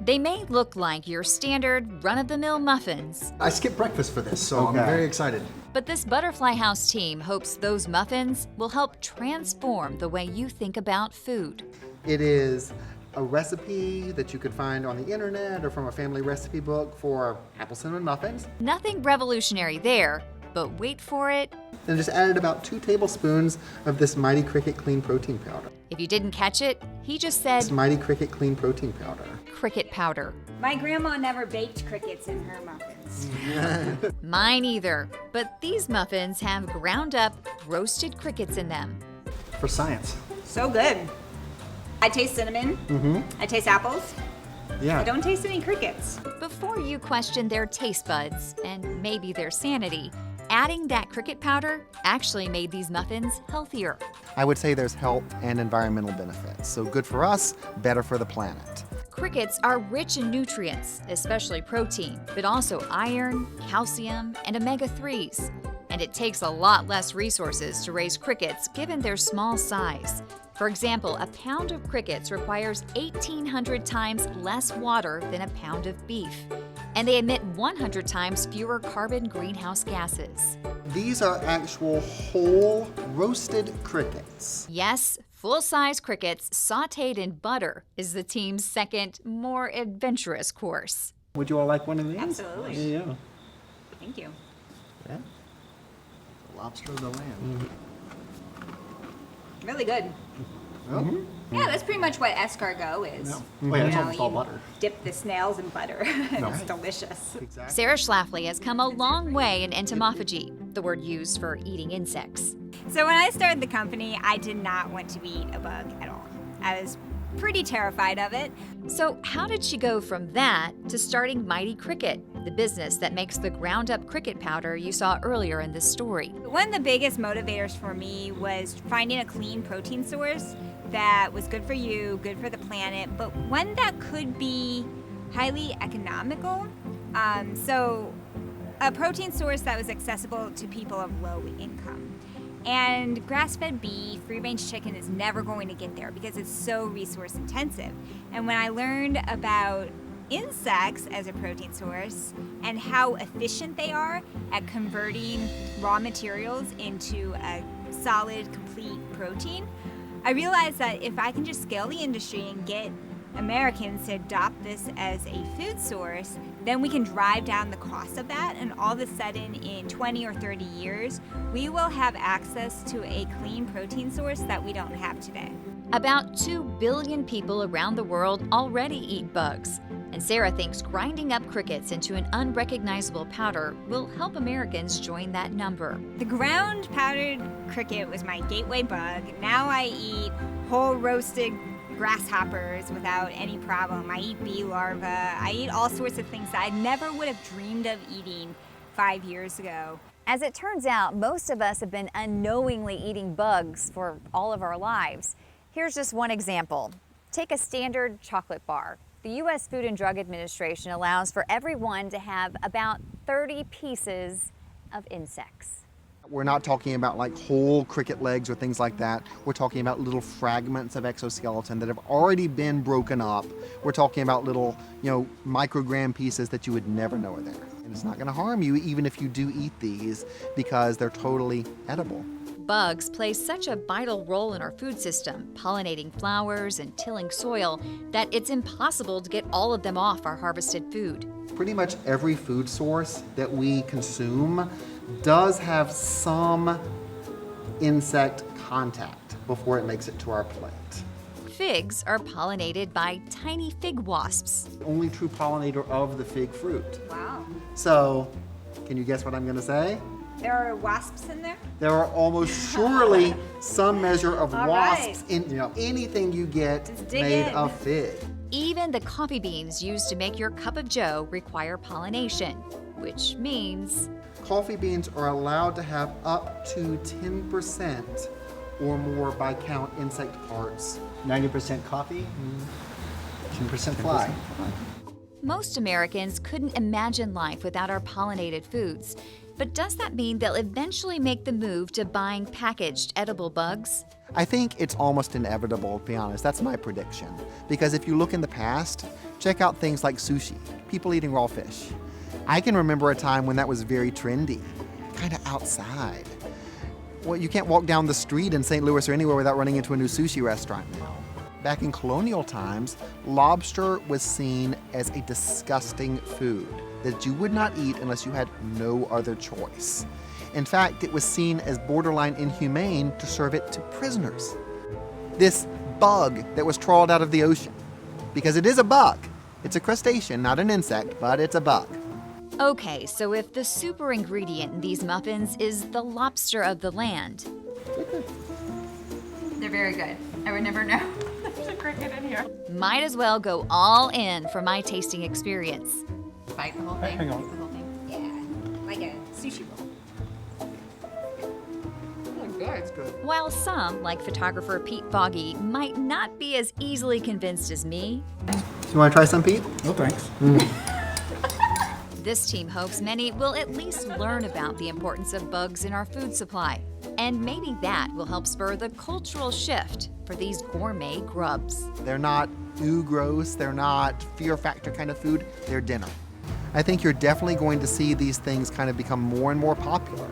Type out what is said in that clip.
They may look like your standard run-of-the-mill muffins, I skipped breakfast for this, so I'm very excited. but this Butterfly House team hopes those muffins will help transform the way you think about food. It is a recipe that you could find on the internet or from a family recipe book for apple cinnamon muffins. Nothing revolutionary there, but wait for it. Then just added about 2 tablespoons of this Mighty Cricket Clean Protein Powder. If you didn't catch it, he just said This Mighty Cricket Clean Protein Powder. cricket powder. My grandma never baked crickets in her muffins. Mine either, but these muffins have ground up roasted crickets in them. For science. So good. I taste cinnamon. I taste apples. Yeah. I don't taste any crickets. Before you question their taste buds and maybe their sanity, adding that cricket powder actually made these muffins healthier. I would say there's health and environmental benefits. So good for us, better for the planet. Crickets are rich in nutrients, especially protein, but also iron, calcium, and omega-3s. And it takes a lot less resources to raise crickets given their small size. For example, a pound of crickets requires 1,800 times less water than a pound of beef, and they emit 100 times fewer carbon greenhouse gases. These are actual whole roasted crickets. Yes, full-size crickets sautéed in butter is the team's second, more adventurous course. Would you all like one of these? Absolutely. Yeah. Thank you. Yeah. Lobster of the land. Really good. Oh. Yeah, that's pretty much what escargot is. Oh yeah, it's You know, almost all you butter. Dip the snails in butter. It's delicious. Exactly. Sarah Schlafly has come a long way in entomophagy, the word used for eating insects. So when I started the company, I did not want to eat a bug at all. I was pretty terrified of it. So how did she go from that to starting Mighty Cricket, the business that makes the ground-up cricket powder you saw earlier in this story? One of the biggest motivators for me was finding a clean protein source that was good for you, good for the planet, but one that could be highly economical. So a protein source that was accessible to people of low income. And grass-fed beef, free-range chicken is never going to get there because it's so resource intensive. And when I learned about insects as a protein source and how efficient they are at converting raw materials into a solid, complete protein, I realized that if I can just scale the industry and get Americans to adopt this as a food source, then we can drive down the cost of that, and all of a sudden in 20 or 30 years, we will have access to a clean protein source that we don't have today. About 2 billion people around the world already eat bugs, and Sarah thinks grinding up crickets into an unrecognizable powder will help Americans join that number. The ground powdered cricket was my gateway bug. Now I eat whole roasted grasshoppers without any problem. I eat bee larvae. I eat all sorts of things that I never would have dreamed of eating 5 years ago. As it turns out, most of us have been unknowingly eating bugs for all of our lives. Here's just one example. Take a standard chocolate bar. The U.S. Food and Drug Administration allows for everyone to have about 30 pieces of insects. We're not talking about like whole cricket legs or things like that. We're talking about little fragments of exoskeleton that have already been broken up. We're talking about little, microgram pieces that you would never know are there. And it's not going to harm you even if you do eat these because they're totally edible. Bugs play such a vital role in our food system, pollinating flowers and tilling soil, that it's impossible to get all of them off our harvested food. Pretty much every food source that we consume does have some insect contact before it makes it to our plate. Figs are pollinated by tiny fig wasps. Only true pollinator of the fig fruit. Wow. So, can you guess what I'm going to say? There are wasps in there? There are almost surely some measure of All wasps right. in anything you get Just dig made in. of fig. Even the coffee beans used to make your cup of joe require pollination, which means Coffee beans are allowed to have up to 10% or more by count insect parts. 90% coffee, 10% fly. most Americans couldn't imagine life without our pollinated foods. But does that mean they'll eventually make the move to buying packaged edible bugs? I think it's almost inevitable, to be honest. That's my prediction. Because if you look in the past, check out things like sushi, people eating raw fish. I can remember a time when that was very trendy, kind of outside. Well, you can't walk down the street in St. Louis or anywhere without running into a new sushi restaurant now. Back in colonial times, lobster was seen as a disgusting food that you would not eat unless you had no other choice. In fact, it was seen as borderline inhumane to serve it to prisoners. This bug that was trawled out of the ocean, because it is a bug. It's a crustacean, not an insect, but it's a bug. Okay, so if the super ingredient in these muffins is the lobster of the land. They're very good. I would never know there's a cricket in here. Might as well go all in for my tasting experience. Bite the whole thing. Hang on. Eat the whole thing. Yeah, like a sushi roll. Oh, good. It's good. While some, like photographer Pete Foggy, might not be as easily convinced as me, You want to try some, Pete? No thanks. this team hopes many will at least learn about the importance of bugs in our food supply. And maybe that will help spur the cultural shift for these gourmet grubs. They're not ooh gross, they're not fear factor kind of food, they're dinner. I think you're definitely going to see these things kind of become more and more popular.